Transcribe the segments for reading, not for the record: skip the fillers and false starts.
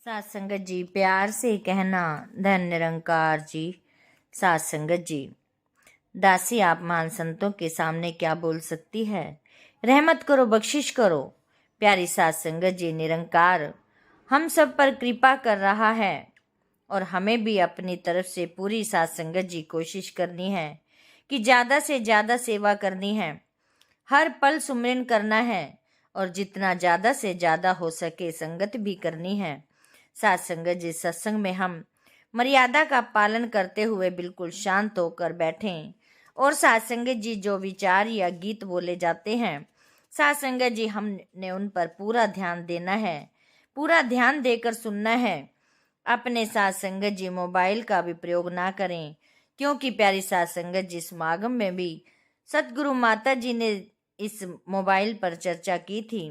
सात संगत जी, प्यार से कहना धन निरंकार जी। सात संगत जी, दासी आप महान संतों के सामने क्या बोल सकती है। रहमत करो, बख्शिश करो। प्यारी सात संगत जी, निरंकार हम सब पर कृपा कर रहा है और हमें भी अपनी तरफ से पूरी सात संगत जी कोशिश करनी है कि ज़्यादा से ज़्यादा सेवा करनी है, हर पल सुमिरन करना है और जितना ज़्यादा से ज़्यादा हो सके संगत भी करनी है। सात संगत जी, सत्संग में हम मर्यादा का पालन करते हुए बिल्कुल शांत होकर बैठें और सात संगत जी जो विचार या गीत बोले जाते हैं, सात संगत जी हमने उन पर पूरा ध्यान देना है, पूरा ध्यान देकर सुनना है। अपने सात संगत जी मोबाइल का भी प्रयोग ना करें, क्योंकि प्यारी सात संगत जी समागम में भी सतगुरु माता जी ने इस मोबाइल पर चर्चा की थी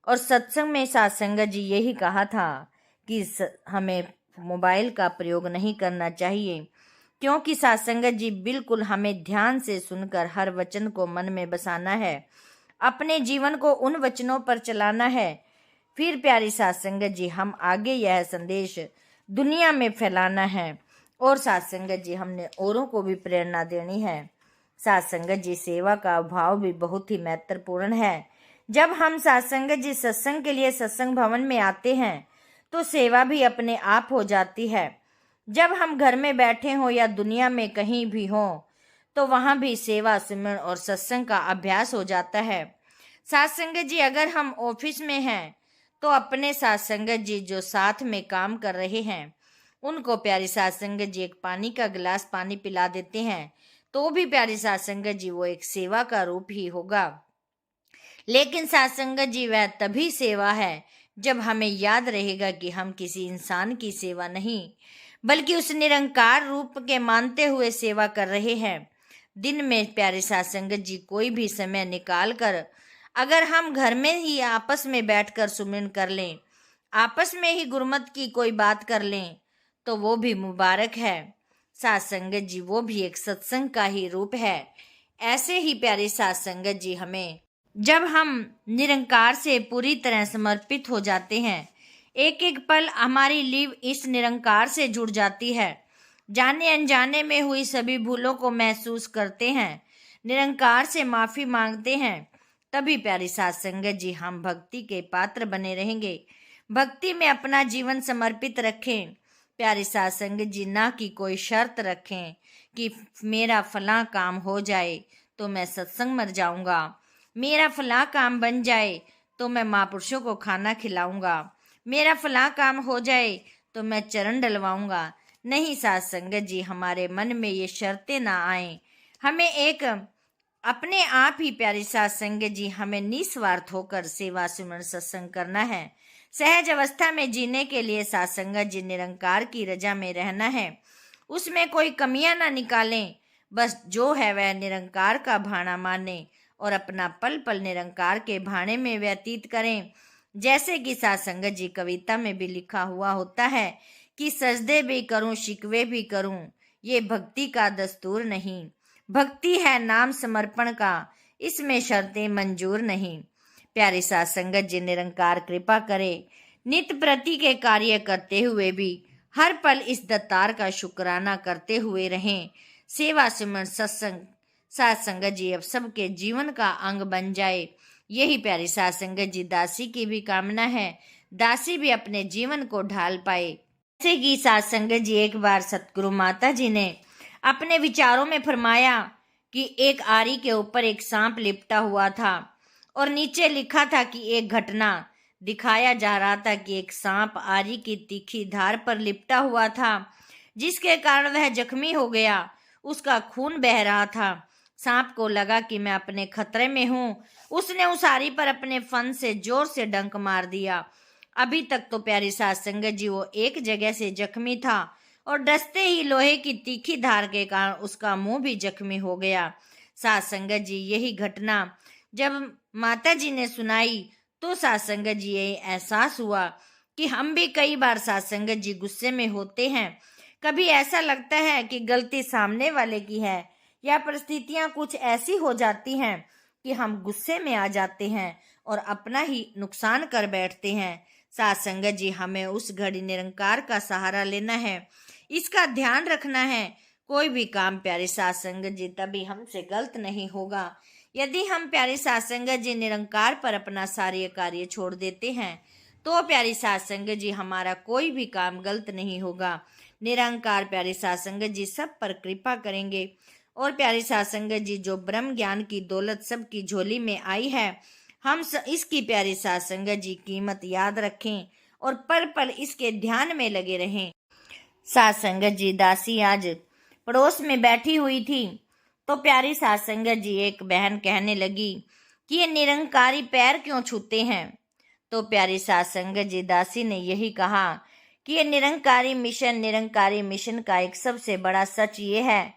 और सत्संग में सात संगत जी यही कहा था कि हमें मोबाइल का प्रयोग नहीं करना चाहिए, क्योंकि सात संगत जी बिल्कुल हमें ध्यान से सुनकर हर वचन को मन में बसाना है, अपने जीवन को उन वचनों पर चलाना है। फिर प्यारी सात संगत जी हम आगे यह संदेश दुनिया में फैलाना है और सात संगत जी हमने औरों को भी प्रेरणा देनी है। सात संगत जी सेवा का भाव भी बहुत ही महत्वपूर्ण है। जब हम सात संगत जी सत्संग के लिए सत्संग भवन में आते हैं तो सेवा भी अपने आप हो जाती है। जब हम घर में बैठे हों या दुनिया में कहीं भी हों तो वहाँ भी सेवा, सुमिरन और सत्संग का अभ्यास हो जाता है। सात संगत जी अगर हम ऑफिस में हैं तो अपने सात संगत जी जो साथ में काम कर रहे हैं उनको प्यारी सात संगत जी एक पानी का गिलास पानी पिला देते हैं तो भी प्यारी सात संगत जी वो एक सेवा का रूप ही होगा। लेकिन सात संगत जी वह तभी सेवा है जब हमें याद रहेगा कि हम किसी इंसान की सेवा नहीं बल्कि उस निरंकार रूप के मानते हुए सेवा कर रहे हैं। दिन में प्यारे सात संगत जी कोई भी समय निकाल कर अगर हम घर में ही आपस में बैठकर सुमिरन कर लें, आपस में ही गुरमत की कोई बात कर लें तो वो भी मुबारक है। सात संगत जी वो भी एक सत्संग का ही रूप है। ऐसे ही प्यारे सात संगत जी हमें जब हम निरंकार से पूरी तरह समर्पित हो जाते हैं, एक एक पल हमारी लीव इस निरंकार से जुड़ जाती है, जाने अनजाने में हुई सभी भूलों को महसूस करते हैं, निरंकार से माफ़ी मांगते हैं, तभी प्यारी सात संगत जी हम भक्ति के पात्र बने रहेंगे। भक्ति में अपना जीवन समर्पित रखें। प्यारी सात संगत जी ना कि कोई शर्त रखें कि मेरा फलां काम हो जाए तो मैं सत्संग मर जाऊंगा, मेरा फलां काम बन जाए तो मैं महापुरुषों को खाना खिलाऊंगा, मेरा फलां काम हो जाए तो मैं चरण डलवाऊंगा। नहीं सात संगत जी, हमारे मन में ये शर्तें ना आए। हमें एक अपने आप ही प्यारी सात संगत जी हमें निस्वार्थ होकर सेवा सुमन सत्संग करना है। सहज अवस्था में जीने के लिए सात संगत जी निरंकार की रजा में रहना है, उसमें कोई कमियां ना निकालें, बस जो है वह निरंकार का भाना माने और अपना पल पल निरंकार के भाने में व्यतीत करें। जैसे कि सात संगत जी कविता में भी लिखा हुआ होता है कि सजदे भी करूं, शिकवे भी करूं, ये भक्ति का दस्तूर नहीं। भक्ति है नाम समर्पण का, इसमें शर्तें मंजूर नहीं। प्यारे सात संगत जी निरंकार कृपा करे, नित्य प्रति के कार्य करते हुए भी हर पल इस दत्तार का शुक्राना करते हुए रहें। सेवा सुमन सत्संग सात संगत जी अब सबके जीवन का अंग बन जाए, यही प्यारी सात संगत जी दासी की भी कामना है। दासी भी अपने जीवन को ढाल पाए। जैसे कि सात संगत जी एक बार सतगुरु माता जी ने अपने विचारों में फरमाया कि एक आरी के ऊपर एक सांप लिपटा हुआ था और नीचे लिखा था कि एक घटना दिखाया जा रहा था कि एक सांप आरी की तीखी धार पर लिपटा हुआ था, जिसके कारण वह जख्मी हो गया, उसका खून बह रहा था। सांप को लगा कि मैं अपने खतरे में हूँ, उसने उस आरी पर अपने फन से जोर से डंक मार दिया। अभी तक तो प्यारी सात संगत जी वो एक जगह से जख्मी था और डसते ही लोहे की तीखी धार के कारण उसका मुंह भी जख्मी हो गया। सात संगत जी यही घटना जब माता जी ने सुनाई तो सात संगत जी ये एहसास हुआ कि हम भी कई बार सात संगत जी गुस्से में होते हैं। कभी ऐसा लगता है कि गलती सामने वाले की है या परिस्थितियां कुछ ऐसी हो जाती हैं कि हम गुस्से में आ जाते हैं और अपना ही नुकसान कर बैठते हैं। साथ संगत जी, हमें उस घड़ी निरंकार का सहारा लेना है, इसका ध्यान रखना है। कोई भी काम प्यारे साथ संगत जी तभी हमसे गलत नहीं होगा यदि हम प्यारे साथ संगत जी निरंकार पर अपना सारे कार्य छोड़ देते हैं, तो प्यारी साथ संगत जी हमारा कोई भी काम गलत नहीं होगा। निरंकार प्यारे साथ संगत जी सब पर कृपा करेंगे। और प्यारे साथ संगत जी, जो ब्रह्म ज्ञान की दौलत सबकी झोली में आई है, हम इसकी प्यारी साथ संगत जी कीमत याद रखें और पल पल इसके ध्यान में लगे रहें। साथ संगत जी, दासी आज पड़ोस में बैठी हुई थी तो प्यारी साथ संगत जी एक बहन कहने लगी कि ये निरंकारी पैर क्यों छूते हैं। तो प्यारी साथ संगत जी, दासी ने यही कहा कि ये निरंकारी मिशन का एक सबसे बड़ा सच ये है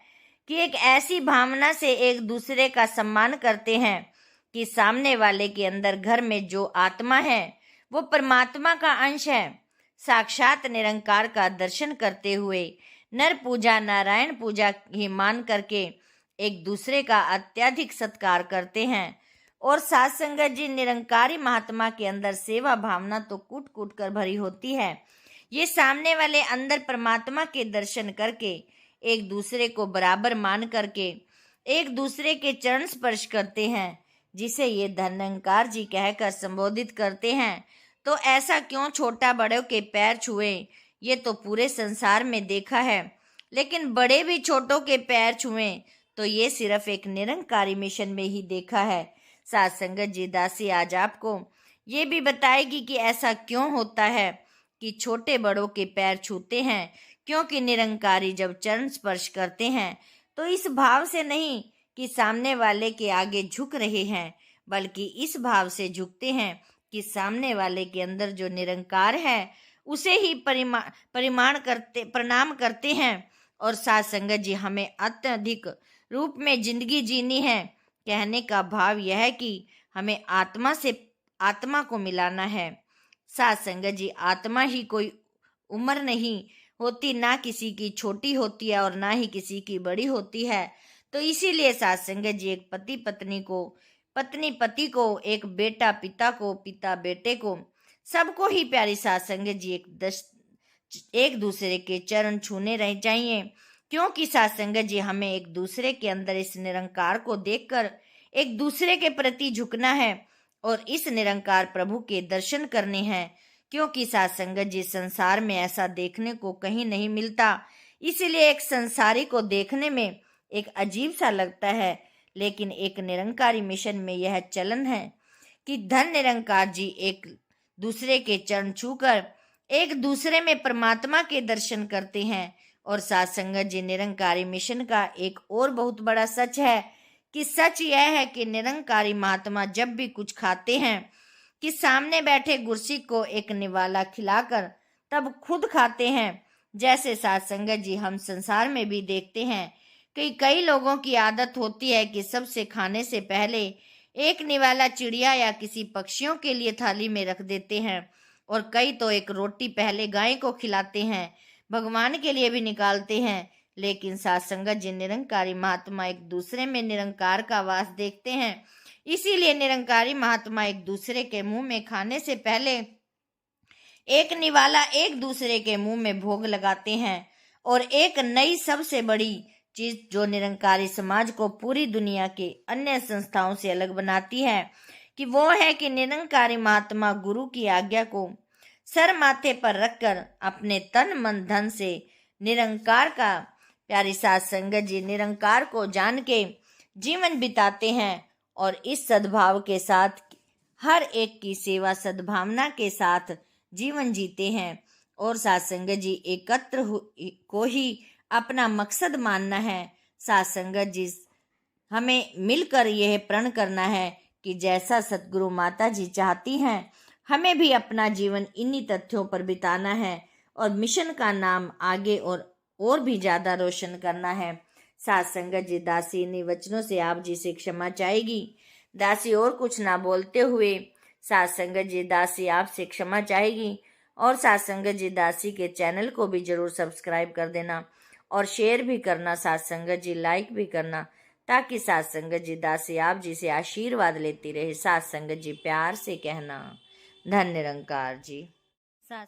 कि एक ऐसी भावना से एक दूसरे का सम्मान करते हैं कि सामने वाले के अंदर घर में जो आत्मा है वो परमात्मा का अंश है। साक्षात निरंकार का दर्शन करते हुए नर पूजा नारायण पूजा ही मान करके एक दूसरे का अत्यधिक सत्कार करते हैं। और साथ संगत जी, निरंकारी महात्मा के अंदर सेवा भावना तो कूट कूट कर भरी होती है। ये सामने वाले अंदर परमात्मा के दर्शन करके एक दूसरे को बराबर मान करके एक दूसरे के चरण स्पर्श करते हैं, जिसे ये धन्यंकार जी कहकर संबोधित करते हैं। तो ऐसा क्यों छोटा बड़ों के पैर छुए, ये तो पूरे संसार में देखा है, लेकिन बड़े भी छोटों के पैर छुए तो ये सिर्फ एक निरंकारी मिशन में ही देखा है। साथ संगत जी, दासी आज आपको ये भी बताएगी कि ऐसा क्यों होता है कि छोटे बड़ों के पैर छूते हैं, क्योंकि निरंकारी जब चरण स्पर्श करते हैं तो इस भाव से नहीं कि सामने वाले के आगे झुक रहे हैं, बल्कि इस भाव से झुकते हैं कि सामने वाले के अंदर जो निरंकार है उसे ही प्रणाम करते हैं। और साथ संगत जी, हमें अत्यधिक रूप में जिंदगी जीनी है। कहने का भाव यह है कि हमें आत्मा से आत्मा को मिलाना है। साथ संगत जी, आत्मा ही कोई उम्र नहीं होती, ना किसी की छोटी होती है और ना ही किसी की बड़ी होती है। तो इसीलिए साथ संगत जी, एक पति पत्नी को, पत्नी पति को, एक बेटा पिता को, पिता बेटे को, सबको ही प्यारी साथ संगत जी एक दूसरे के चरण छूने रह चाहिए। क्योंकि साथ संगत जी, हमें एक दूसरे के अंदर इस निरंकार को देखकर एक दूसरे के प्रति झुकना है और इस निरंकार प्रभु के दर्शन करने हैं। क्योंकि साथ संगत जी, संसार में ऐसा देखने को कहीं नहीं मिलता, इसीलिए एक संसारी को देखने में एक अजीब सा लगता है, लेकिन एक निरंकारी मिशन में यह चलन है कि धन निरंकार जी एक दूसरे के चरण छूकर एक दूसरे में परमात्मा के दर्शन करते हैं। और साथ संगत जी, निरंकारी मिशन का एक और बहुत बड़ा सच है कि सच यह है कि निरंकारी महात्मा जब भी कुछ खाते हैं कि सामने बैठे गुरसिक को एक निवाला खिलाकर तब खुद खाते हैं। जैसे साथ संगत जी, हम संसार में भी देखते हैं कि कई लोगों की आदत होती है कि सबसे खाने से पहले एक निवाला चिड़िया या किसी पक्षियों के लिए थाली में रख देते हैं, और कई तो एक रोटी पहले गाय को खिलाते हैं, भगवान के लिए भी निकालते हैं। लेकिन साथ संगत जी, निरंकारी महात्मा एक दूसरे में निरंकार का वास देखते हैं, इसीलिए निरंकारी महात्मा एक दूसरे के मुंह में खाने से पहले एक निवाला एक दूसरे के मुंह में भोग लगाते हैं। और एक नई सबसे बड़ी चीज जो निरंकारी समाज को पूरी दुनिया के अन्य संस्थाओं से अलग बनाती है कि वो है कि निरंकारी महात्मा गुरु की आज्ञा को सर माथे पर रखकर अपने तन मन धन से निरंकार का, प्यारी साथ संगत जी, निरंकार को जान के जीवन बिताते हैं और इस सद्भाव के साथ हर एक की सेवा सद्भावना के साथ जीवन जीते हैं। और साथ संगत जी, एकत्र को ही अपना मकसद मानना है। साथ संगत जी, हमें मिलकर यह प्रण करना है कि जैसा सतगुरु माता जी चाहती हैं, हमें भी अपना जीवन इन्हीं तथ्यों पर बिताना है और मिशन का नाम आगे और भी ज्यादा रोशन करना है। साथ संगत जी, दासी इन्हीं वचनों से आप जी से क्षमा चाहेगी। दासी और कुछ ना बोलते हुए साथ संगत जी, दासी आपसे क्षमा चाहेगी। और साथ संगत जी, दासी के चैनल को भी जरूर सब्सक्राइब कर देना और शेयर भी करना, साथ संगत जी लाइक भी करना, ताकि साथ संगत जी, दासी आप जी से आशीर्वाद लेती रहे। साथ संगत जी, प्यार से कहना, धन्य निरंकार जी। साथ